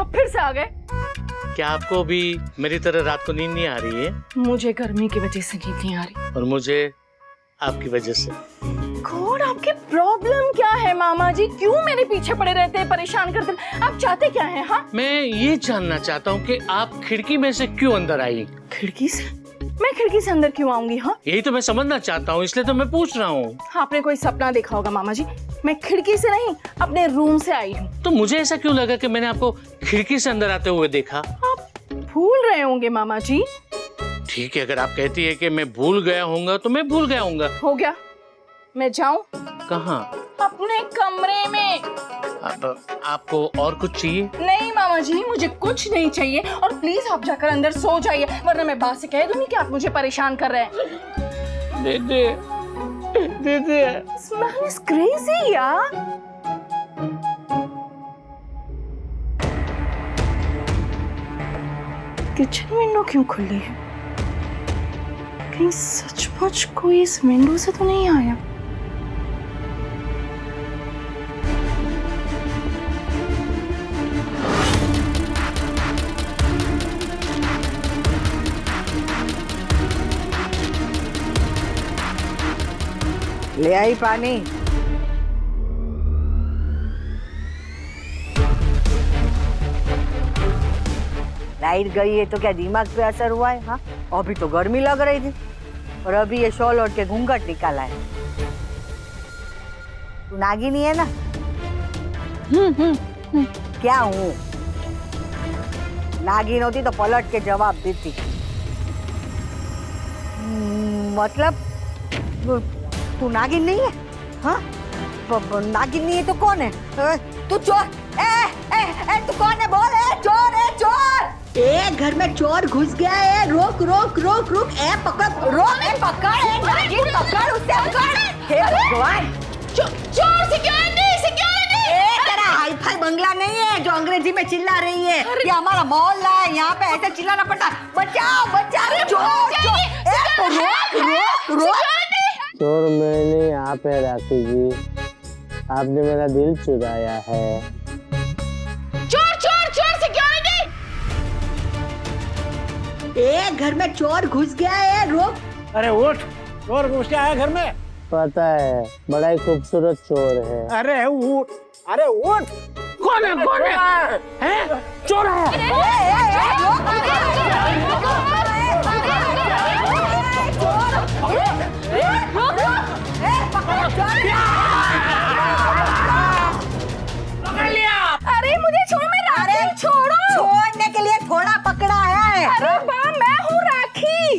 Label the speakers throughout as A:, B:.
A: आप फिर से आ गए।
B: क्या आपको भी मेरी तरह रात को नींद नहीं आ रही है?
A: मुझे गर्मी की वजह से नींद नहीं आ रही।
B: और मुझे आपकी वजह से।
A: कौन आपकी प्रॉब्लम क्या है मामा जी? क्यों मेरे पीछे पड़े रहते हैं, परेशान करते हैं? आप चाहते क्या हैं? हाँ,
B: मैं ये जानना चाहता हूँ कि आप खिड़की में से क्यों अंदर आई?
A: खिड़की से? मैं खिड़की से अंदर क्यों आऊंगी? हाँ,
B: यही तो मैं समझना चाहता हूँ, इसलिए तो मैं पूछ रहा हूँ।
A: आपने कोई सपना देखा होगा मामा जी। मैं खिड़की से नहीं, अपने रूम से आई हूँ।
B: तो मुझे ऐसा क्यों लगा कि मैंने आपको खिड़की से अंदर आते हुए देखा?
A: आप भूल रहे होंगे मामा जी।
B: ठीक है, अगर आप कहती है कि मैं भूल गया होऊंगा तो मैं भूल गया होऊंगा।
A: हो गया, मैं जाऊं?
B: कहाँ?
A: अपने कमरे में।
B: आपको और कुछ चाहिए?
A: नहीं मामा जी, मुझे कुछ नहीं चाहिए, और प्लीज आप जाकर अंदर सो जाइए, वरना मैं बात से कह दूंगी कि आप मुझे परेशान कर रहे हैं।
B: दीदी, दीदी,
A: This man is crazy यार। किचन विंडो क्यों खुली है? कहीं सचमुच कोई इस विंडो से तो नहीं आया?
C: ले आई पानी। लाइट गई है तो क्या दिमाग पे असर हुआ है? हाँ, अभी तो गर्मी लग रही थी और अभी ये शॉल ओढ़ के घूंघट निकाला है। तू नागिनी है ना? क्या हूँ? नागिन होती तो पलट के जवाब देती। मतलब तू नागिन नहीं है? हाँ, नागिन नहीं है तो कौन है? तू चोर। तू कौन है? बोल। चोर है, चोर। घर में चोर घुस गया है। रोक रोक रोक रोक। पकड़, रोक, पकड़, नागिन पकड़, उससे पकड़। हे भगवान,
A: चोर, सिक्योरिटी।
C: तेरा हाई फाई बंगला नहीं है जो अंग्रेजी में चिल्ला रही है। ये हमारा मोहल्ला है, यहाँ पे ऐसे चिल्लाना पड़ता। बचाओ, बचाओ, चोर, चोर। रोक रोक रोक।
D: चोर मैं नहीं, आप है राखी जी। आपने मेरा दिल चुराया है।
A: चोर, चोर, चोर, सिक्योरिटी।
C: घर में चोर घुस गया है। रोक।
E: अरे उठ, चोर घुस के आया घर में।
D: पता है, बड़ा ही खूबसूरत चोर है।
E: अरे उठ, अरे उठ।
B: कौन है? कौन है? हैं? चोर है।
A: अरे मुझे छोड़ो, मैं राखी। छोड़ो।
C: छोड़ने के लिए थोड़ा पकड़ा है।
A: अरे बा, मैं हूँ राखी।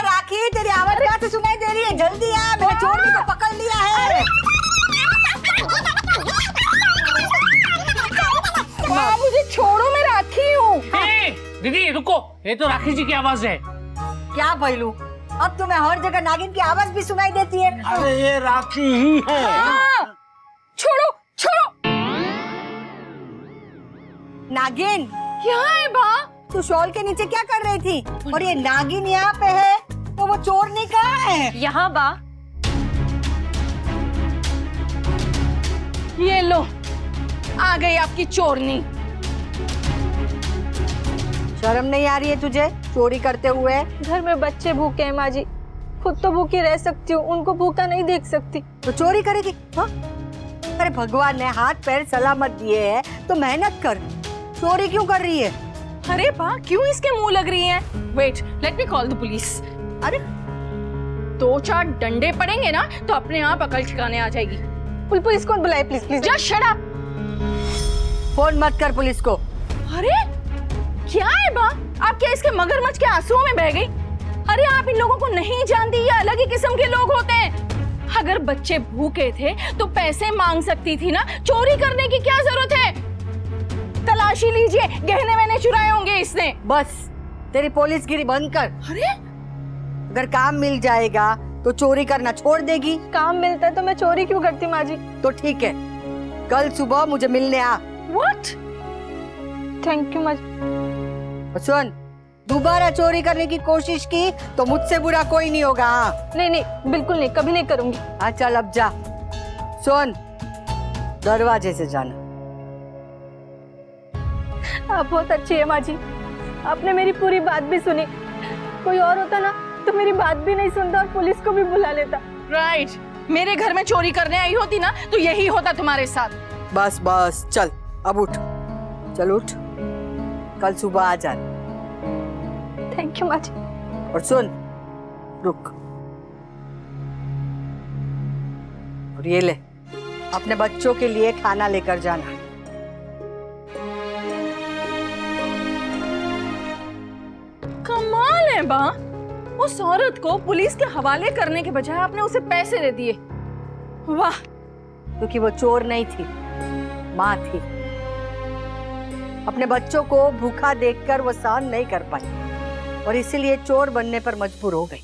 C: राखी, तेरी आवाज कहाँ से सुनाई दे रही है? जल्दी आ, मैंने चोर को पकड़ लिया है।
A: माँ, मुझे छोड़ो, मैं राखी हूँ।
B: दीदी रुको, ये तो राखी जी की आवाज है।
C: क्या भैलू, अब तुम्हें हर जगह नागिन की आवाज भी सुनाई देती है।
E: अरे ये राखी ही है।
A: छोड़ो, छोड़ो।
C: नागिन,
A: क्या है बा?
C: तू शॉल के नीचे क्या कर रही थी? और ये नागिन यहाँ पे है तो वो चोर नहीं कहाँ है?
A: यहाँ बा। ये लो, आ गई आपकी चोरनी।
C: शर्म नहीं आ रही है तुझे चोरी करते हुए?
F: घर में बच्चे भूखे हैं माँ जी, खुद तो भूखी रह सकती हूँ, उनको भूखा नहीं देख सकती।
C: तो चोरी करेगी? हाँ? अरे भगवान ने हाथ पैर सलामत दिए हैं तो मेहनत कर, चोरी क्यों कर रही है?
A: अरे बा, क्यों इसके मुंह लग रही हैं? Wait, let me call the police.
C: अरे
A: 2-4 डंडे पड़ेंगे ना तो अपने आप अकल ठिकाने आ जाएगी।
F: पुलिस को बुलाए please, please.
A: Just shut up.
C: Phone मत कर पुलिस को।
A: अरे क्या है बा, आप क्या इसके मगरमच्छ के आंसुओं में बह गई? अरे आप इन लोगों को नहीं जानती, ये अलग ही किस्म के लोग होते हैं। अगर बच्चे भूखे थे तो पैसे मांग सकती थी ना, चोरी करने की क्या जरूरत है? तलाशी लीजिए, गहने मैंने चुराए होंगे इसने।
C: बस तेरी पुलिसगिरी बंद कर।
A: अरे
C: अगर काम मिल जाएगा तो चोरी करना छोड़ देगी।
F: काम मिलता है तो मैं चोरी क्यों करती माँ जी?
C: तो ठीक है, कल सुबह मुझे मिलने आ।
A: व्हाट?
F: थैंक यू माँ जी।
C: सुन, दोबारा चोरी करने की कोशिश की तो मुझसे बुरा कोई नहीं होगा।
F: नहीं नहीं, बिल्कुल नहीं, कभी नहीं करूंगी।
C: हाँ चल अब जा। सुन, दरवाजे से जाना।
F: आप बहुत अच्छी है माँ जी, आपने मेरी पूरी बात भी सुनी। कोई और होता ना तो मेरी बात भी नहीं सुनता और पुलिस को भी बुला लेता।
A: राइट, मेरे घर में चोरी करने आई होती ना तो यही होता तुम्हारे साथ।
C: बस बस चल, अब उठ, चल उठ, कल सुबह आ जा।
F: थैंक यू माँ जी।
C: और सुन, रुक, और ये ले, अपने बच्चों के लिए खाना लेकर जाना।
A: कमाल है बा, उस औरत को पुलिस के हवाले करने के बजाय आपने उसे पैसे दे दिए। वाह।
C: क्योंकि वो चोर नहीं थी, माँ थी। अपने बच्चों को भूखा देखकर वो सहन नहीं कर पाई और इसीलिए चोर बनने पर मजबूर हो गई।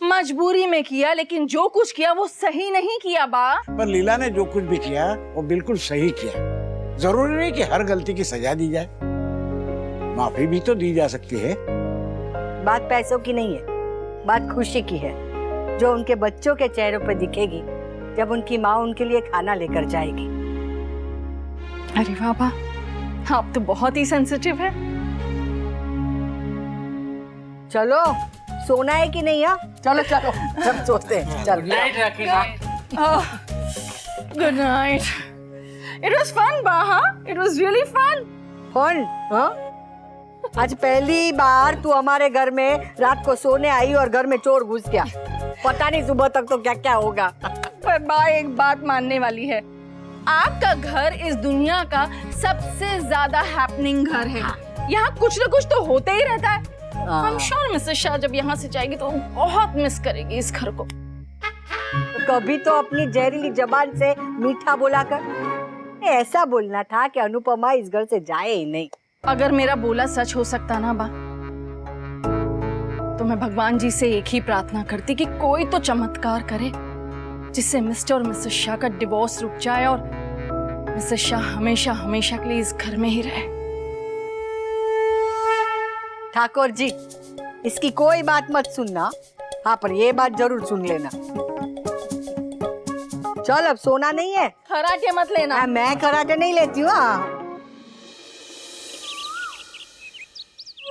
A: मजबूरी में किया, लेकिन जो कुछ किया वो सही नहीं किया बा।
E: पर लीला ने जो कुछ भी किया वो बिल्कुल सही किया। जरूरी नहीं कि हर गलती की सजा दी जाए, माफी भी तो दी जा सकती है।
C: बात पैसों की नहीं है, बात खुशी की है, जो उनके बच्चों के चेहरों पर दिखेगी जब उनकी माँ उनके लिए खाना लेकर जाएगी।
A: अरे बाबा, आप तो बहुत ही सेंसिटिव है।
C: चलो, सोना है कि नहीं? हाँ चलो चलो, सब सोते हैं। चल,
A: good night. It was fun बा, हाँ, it was really fun.
C: Phone, हाँ? आज पहली बार तू हमारे घर में रात को सोने आई और घर में चोर घुस गया। पता नहीं सुबह तक तो क्या क्या होगा।
A: पर बा, एक बात मानने वाली है, आपका घर इस दुनिया का सबसे ज्यादा हैपनिंग घर है। यहाँ कुछ न कुछ तो होते ही रहता है। I'm sure मिसेस शाह जब यहाँ से जाएगी तो बहुत मिस करेगी इस घर को।
C: कभी तो अपनी जहरीली जबान से मीठा बोला कर। ऐसा बोलना था कि अनुपमा इस घर से जाए ही नहीं।
A: अगर मेरा बोला सच हो सकता ना बा, तो मैं भगवान जी से एक ही प्रार्थना करती कि कोई तो चमत्कार करे जिससे मिस्टर और मिसेस शाह का डिवोर्स रुक जाए और मिसेस शाह हमेशा हमेशा के लिए इस घर में ही रहे।
C: ठाकुर जी, इसकी कोई बात मत सुनना। हाँ, पर ये बात जरूर सुन लेना। चल, अब सोना नहीं है।
A: खराटे मत लेना।
C: मैं खराटे नहीं लेती हूँ।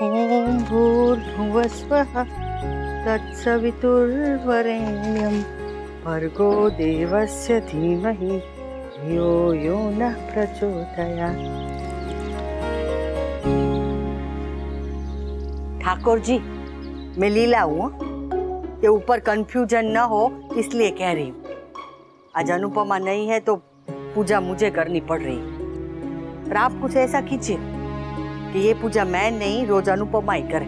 C: ओम भूर्भुवस्वः तत्सवितुर्वरेण्यं भर्गो देवस्य धीमहि धियो यो नः प्रचोदयात्। ठाकुर जी, मैं लीला हूँ, के ऊपर कंफ्यूजन न हो इसलिए कह रही हूँ। आज अनुपमा नहीं है तो पूजा मुझे करनी पड़ रही है। पर आप कुछ ऐसा कीजिए कि ये पूजा मैं नहीं, रोज अनुपमा ही करे।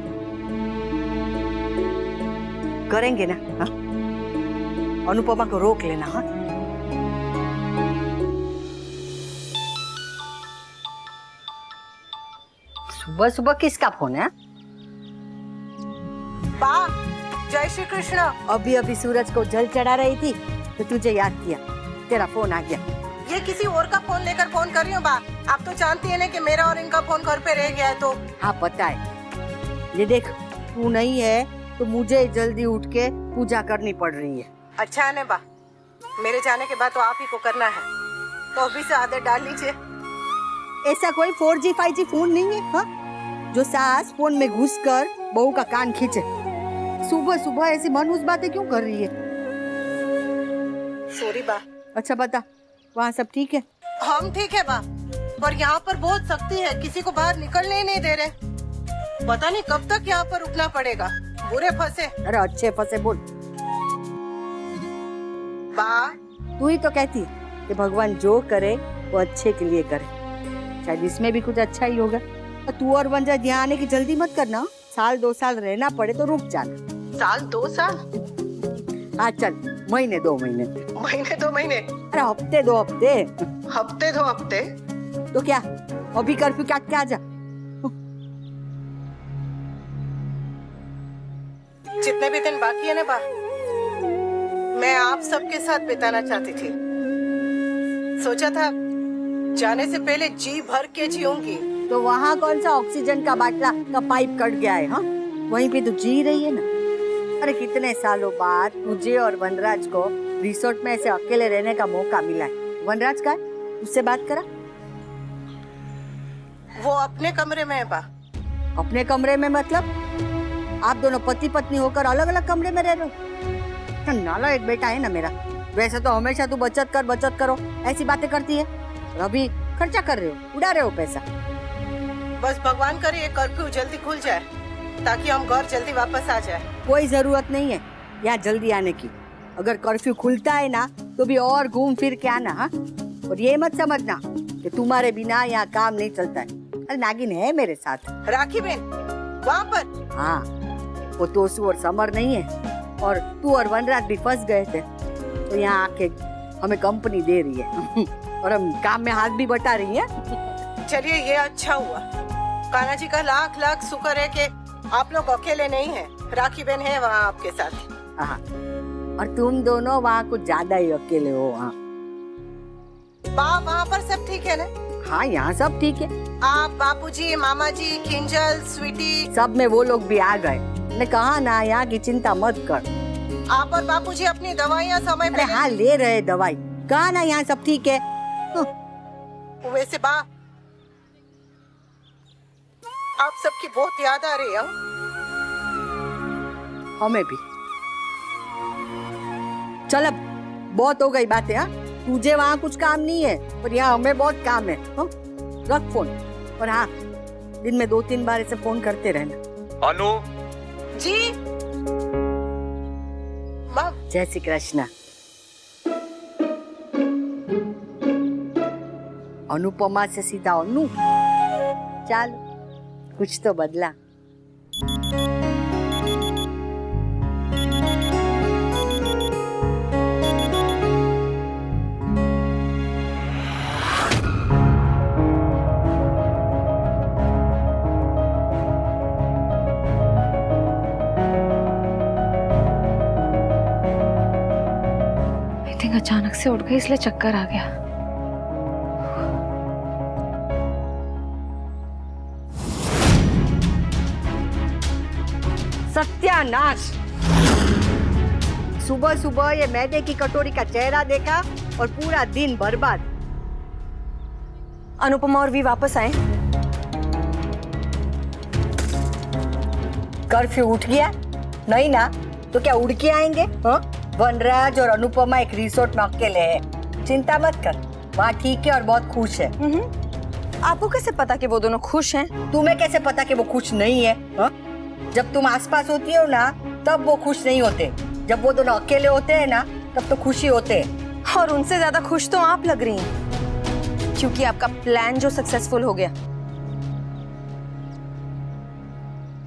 C: करेंगे ना? हाँ, अनुपमा को रोक लेना। हाँ, सुबह सुबह किसका फोन है?
G: बा, जय श्री कृष्ण।
C: अभी अभी सूरज को जल चढ़ा रही थी तो तुझे याद किया, तेरा फोन आ गया।
G: ये किसी और का फोन लेकर फोन कर रही हूँ बा। आप तो जानती है ना कि मेरा और इनका फोन घर पे रह गया है तो।
C: हाँ पता है। ये देख, तू नहीं है तो मुझे जल्दी उठ के पूजा करनी पड़ रही है।
G: अच्छा है ना बा, मेरे जाने के बाद तो आप ही को करना है, तो अभी से आदत डाल लीजिए।
C: ऐसा कोई 4G 5G फोन नहीं है, हाँ, जो सास फोन में घुसकर बहू का कान खींचे। सुबह सुबह ऐसी मनहूस बातें क्यों कर रही है?
G: सॉरी बा।
C: अच्छा बता, वहाँ सब ठीक है?
G: हम ठीक है बा, पर यहाँ पर बहुत सख्ती है, किसी को बाहर निकलने ही नहीं दे रहे। पता नहीं कब तक यहाँ पर रुकना पड़ेगा। बुरे फंसे।
C: अरे अच्छे फंसे बोल।
G: बा,
C: तू ही तो कहती है कि भगवान जो करे वो अच्छे के लिए करे, शायद इसमें भी कुछ अच्छा ही होगा। और तू और वंजा यहाँ आने की जल्दी मत करना। 1-2 साल रहना पड़े तो रुक जाना।
G: 1-2 साल?
C: हाँ चल, 1-2 महीने।
G: महीने 2 महीने?
C: अरे हफ्ते 2 हफ्ते।
G: हफ्ते 2 हफ्ते?
C: तो क्या अभी कर्फ्यू क्या क्या जा?
G: जितने भी दिन बाकी है ना बा, मैं आप सबके साथ बिताना चाहती थी। सोचा था जाने से पहले जी भर के जीऊंगी।
C: तो वहाँ कौन सा ऑक्सीजन का बाटला का पाइप कट गया है? हाँ, वहीं पे तो जी रही है ना। अरे कितने सालों बाद तुझे और वनराज को रिसोर्ट में ऐसे अकेले रहने का मौका मिला है। वनराज का है, उससे बात करा।
G: वो अपने कमरे में है बा।
C: अपने कमरे में मतलब? आप दोनों पति पत्नी होकर अलग अलग कमरे में रह रहे हो? नालायक बेटा है ना मेरा। वैसे तो हमेशा तू बचत करो ऐसी बातें करती है, और अभी खर्चा कर रहे हो, उड़ा रहे हो पैसा।
G: बस भगवान करे ये कर्फ्यू जल्दी खुल जाए ताकि हम घर जल्दी वापस आ जाए।
C: कोई जरूरत नहीं है यहाँ जल्दी आने की। अगर कर्फ्यू खुलता है ना तो भी और घूम फिर के आना। हाँ, और ये मत समझना कि तुम्हारे बिना यहाँ काम नहीं चलता है। अरे नागिन है मेरे साथ।
G: राखी बहन वहाँ पर?
C: हाँ, वो तोसू और समर नहीं है, और तू और वनराज भी फंस गए थे, तो यहाँ आके हमें कंपनी दे रही है और हम काम में हाथ भी बटा रही है।
G: चलिए ये अच्छा हुआ। कान्हा जी का लाख लाख शुक्र है कि आप लोग अकेले नहीं हैं। राखी बहन है वहाँ आपके साथ।
C: हाँ, और तुम दोनों वहाँ कुछ ज्यादा ही अकेले हो। हाँ,
G: वहाँ पर सब ठीक है ना?
C: हाँ, यहाँ सब ठीक है।
G: आप, बापूजी, मामा जी, किंजल, स्वीटी,
C: सब में वो लोग भी आ गए। मैंने कहा ना यहाँ की चिंता मत कर।
G: आप और बापूजी अपनी दवाइयाँ समय
C: अरे
G: पे
C: हाँ, ले रहे दवाई। कहा ना यहाँ सब ठीक है।
G: वैसे बा आप सबकी बहुत याद आ रही है।
C: हमें भी। चल अब बहुत हो गई बातें। हाँ, तुझे वहाँ कुछ काम नहीं है और यहाँ हमें बहुत काम है। हाँ? रख फोन। और हाँ, दिन में 2-3 बार ऐसे फोन करते रहना।
B: अनु
G: जी माँ।
C: जय श्री कृष्ण। अनुपमा से सीधा अनु। चल, कुछ तो बदला।
A: अचानक से उठ गई इसलिए चक्कर आ गया।
C: सत्यानाश! सुबह सुबह ये मैदे की कटोरी का चेहरा देखा और पूरा दिन बर्बाद।
F: अनुपमा और वी वापस आए।
C: कर्फ्यू उठ गया? नहीं ना, तो क्या उड़ के आएंगे? हाँ? वनराज और अनुपमा एक रिसोर्ट में अकेले हैं। चिंता मत कर, वहाँ ठीक है और बहुत खुश है।
F: आपको कैसे पता कि वो दोनों खुश हैं?
C: तुम्हें कैसे पता कि वो खुश नहीं है? हाँ? जब तुम आसपास होती हो ना तब वो खुश नहीं होते, जब वो दोनों अकेले होते हैं ना तब तो खुशी होते हैं।
F: और उनसे ज्यादा खुश तो आप लग रही हैं, क्योंकि आपका प्लान जो सक्सेसफुल हो गया।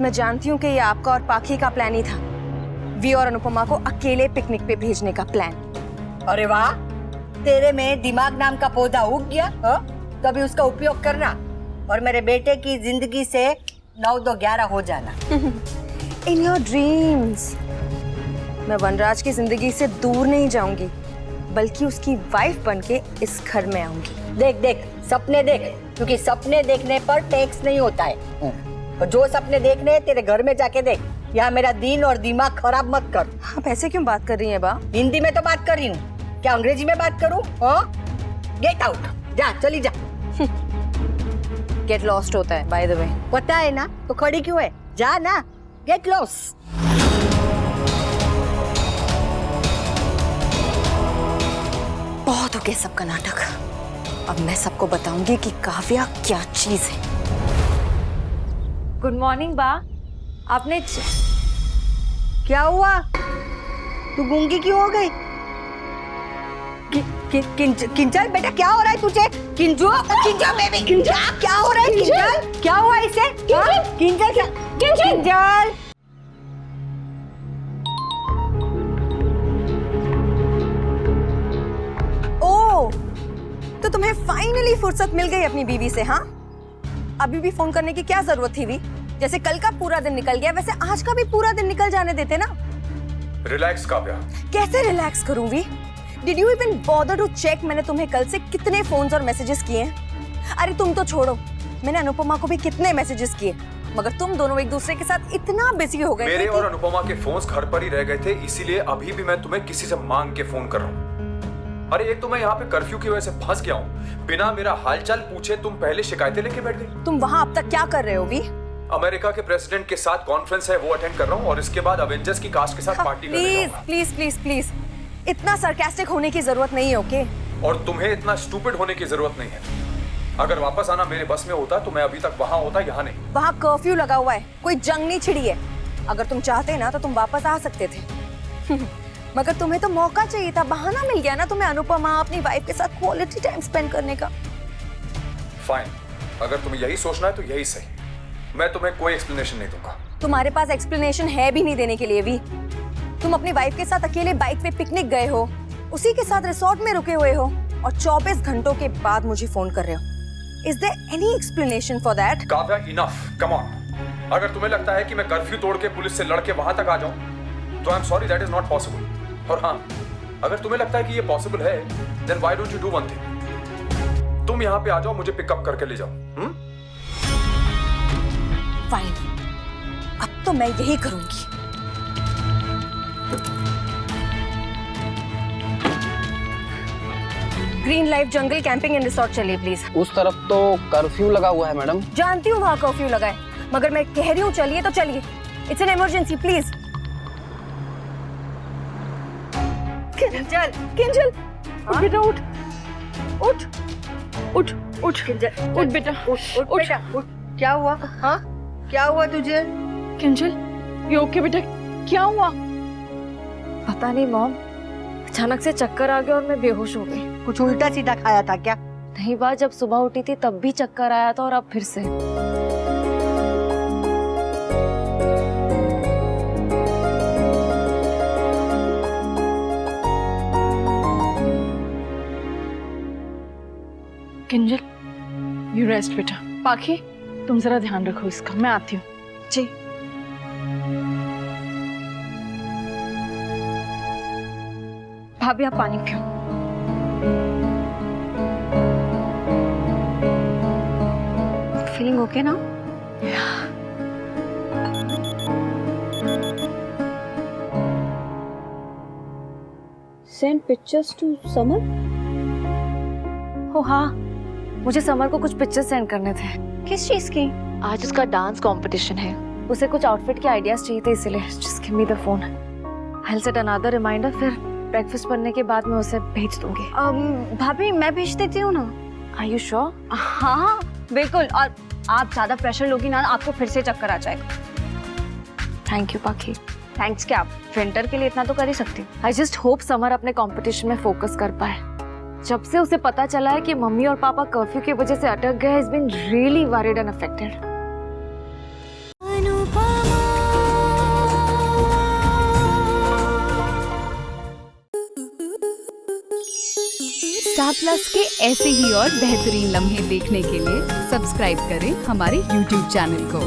F: मैं जानती हूँ कि ये आपका और पाखी का प्लान ही था, वी और अनुपमा को अकेले पिकनिक पे भेजने का प्लान।
C: अरे वाह, तेरे में दिमाग नाम का पौधा उग गया। तभी उसका उपयोग करना और मेरे बेटे की जिंदगी से 9-2-11 हो जाना।
F: In your dreams. मैं वनराज की जिंदगी से दूर नहीं जाऊंगी, बल्कि उसकी वाइफ बनके इस घर में आऊंगी।
C: देख देख, सपने देख, क्योंकि सपने देखने पर टैक्स नहीं होता है। और जो सपने देखने हैं तेरे घर में जाके देख। यहाँ मेरा दिन और दिमाग खराब मत कर।
F: आप ऐसे क्यों बात कर रही हैं बा?
C: हिंदी में तो बात कर रही हूँ, क्या अंग्रेजी में बात करूँ? गेट आउट, जा, चली जा।
F: गेट लॉस्ट होता है बाय द वे।
C: पता है ना, तो खड़ी क्यों है? जा ना, गेट लॉस्ट।
F: बहुत हो गया सबका नाटक। अब मैं सबको बताऊंगी कि काव्या क्या चीज है।
A: गुड मॉर्निंग बा। आपने
C: क्या हुआ? तू गूंगी क्यों हो गई? किंजल बेटा, क्या हो रहा है तुझे? किंजल बेबी, क्या हो रहा है? किंजल क्या हुआ इसे? किंजल
F: ओह, तो तुम्हें फाइनली फुर्सत मिल गई अपनी बीवी से। हाँ, अभी भी फोन करने की क्या जरूरत थी? जैसे कल का पूरा दिन निकल गया वैसे आज का भी पूरा दिन निकल जाने देते ना।
B: रिलैक्स काव्या।
F: कैसे रिलैक्स करूं वी? Did you even bother to check मैंने तुम्हें कल से कितने फोन्स और मैसेजेस किए हैं? अरे तुम तो छोड़ो, मैंने अनुपमा को भी कितने मैसेजेस किए, मगर तुम दोनों एक दूसरे के साथ इतना बिजी हो गए।
B: मेरे और अनुपमा के फोन्स घर पर ही रह गए थे, इसीलिए अभी भी मैं तुम्हें किसी से मांग के फोन कर रहा हूँ।
H: अरे एक तो मैं यहाँ पे कर्फ्यू की वजह से फंस गया हूँ, बिना मेरा हालचाल पूछे तुम पहले शिकायतें लेके बैठ गई।
F: तुम वहां अब तक क्या कर रहे हो वी?
H: अमेरिका के प्रेसिडेंट के साथ कॉन्फ्रेंस है, वो अटेंड कर रहा हूँ और इसके बाद अवेंजर्स की कास्ट के साथ पार्टी करने
F: प्लीज
H: जाऊंगा।
F: प्लीज प्लीज प्लीज, इतना सरकास्टिक होने की जरूरत नहीं है, ओके?
H: और तुम्हें इतना स्टूपिड होने की जरूरत नहीं है। अगर वापस आना मेरे बस में होता तो मैं अभी तक वहां होता, यहाँ नहीं।
F: वहां कर्फ्यू लगा हुआ है, कोई जंग नहीं छिड़ी है। अगर तुम चाहते ना तो तुम वापस आ सकते थे। मगर तुम्हें तो मौका चाहिए था, बहाना मिल गया ना तुम्हें अनुपमा अपनी वाइफ के साथ क्वालिटी टाइम स्पेंड करने का।
H: फाइन, अगर तुम्हें यही सोचना है तो यही सही, मैं तुम्हें कोई एक्सप्लेनेशन नहीं दूंगा।
F: तुम्हारे पास एक्सप्लेनेशन है भी नहीं देने के लिए भी। तुम अपनी वाइफ के साथ अकेले बाइक पे पिकनिक गए हो, उसी के साथ रिसोर्ट में रुके हुए हो और 24 घंटों के बाद मुझे फोन कर रहे हो। Is there any explanation for that?
H: Kavya, enough, come on. अगर तुम्हें लगता है कि मैं कर्फ्यू तोड़ के पुलिस से लड़के वहां तक आ जाऊं, तो I am sorry, that is not possible. और हाँ, अगर तुम्हें लगता है कि ये पॉसिबल है, then why don't you do one thing? तुम यहाँ पे आ जाओ, मुझे पिकअप करके ले जाओ।
F: फाइन, अब तो मैं यही करूंगी। Green life jungle camping and resort चलिए प्लीज।
B: उस तरफ तो कर्फ्यू लगा हुआ है मैडम।
F: जानती हूँ वहाँ कर्फ्यू लगा है, मगर मैं कह रही हूँ चलिए तो चलिए। It's an emergency, please.
C: Kinjal,
A: Kinjal, उठ बेटा, उठ उठ उठ उठ
C: किंजल,
A: उठ बेटा,
C: उठ बेटा, उठ। क्या हुआ? हाँ, क्या हुआ तुझे?
A: किंजल, ये ओके बेटा? क्या हुआ?
F: पता नहीं मॉम, अचानक से चक्कर आ गया और मैं बेहोश हो गई।
C: कुछ उल्टा सीधा खाया था क्या?
F: नहीं बात, जब सुबह उठी थी तब भी चक्कर आया था और अब फिर से।
A: किंजल, यू रेस्ट बेटा। पाखी, तुम जरा ध्यान रखो इसका, मैं आती हूँ।
F: जी। भाभी आप पानी पियो। फीलिंग ओके ना? Send pictures to Samar? ओ हाँ, मुझे समर को कुछ पिक्चर्स सेंड करने थे। किस चीज की? आज उसका डांस कंपटीशन है, उसे कुछ आउटफिट के आइडियाज चाहिए थे, इसीलिए just give me the phone. I will set another reminder, फिर ब्रेकफास्ट बनने के बाद मैं उसे भेज दूंगी। भाभी मैं भेज देती हूँ ना। Are you sure? हाँ बिल्कुल, और आप ज्यादा प्रेशर लोगी ना, आपको फिर से चक्कर आ जाएगा। थैंक यू पाखी। थैंक्स क्या, आप विंटर के लिए इतना तो कर ही सकती। आई जस्ट होप समर अपने कंपटीशन में फोकस कर पाए। जब से उसे पता चला है कि मम्मी और पापा कर्फ्यू की वजह से अटक गए, has been really worried and affected.
I: Star plus के ऐसे ही और बेहतरीन लम्हे देखने के लिए सब्सक्राइब करें हमारे YouTube चैनल को।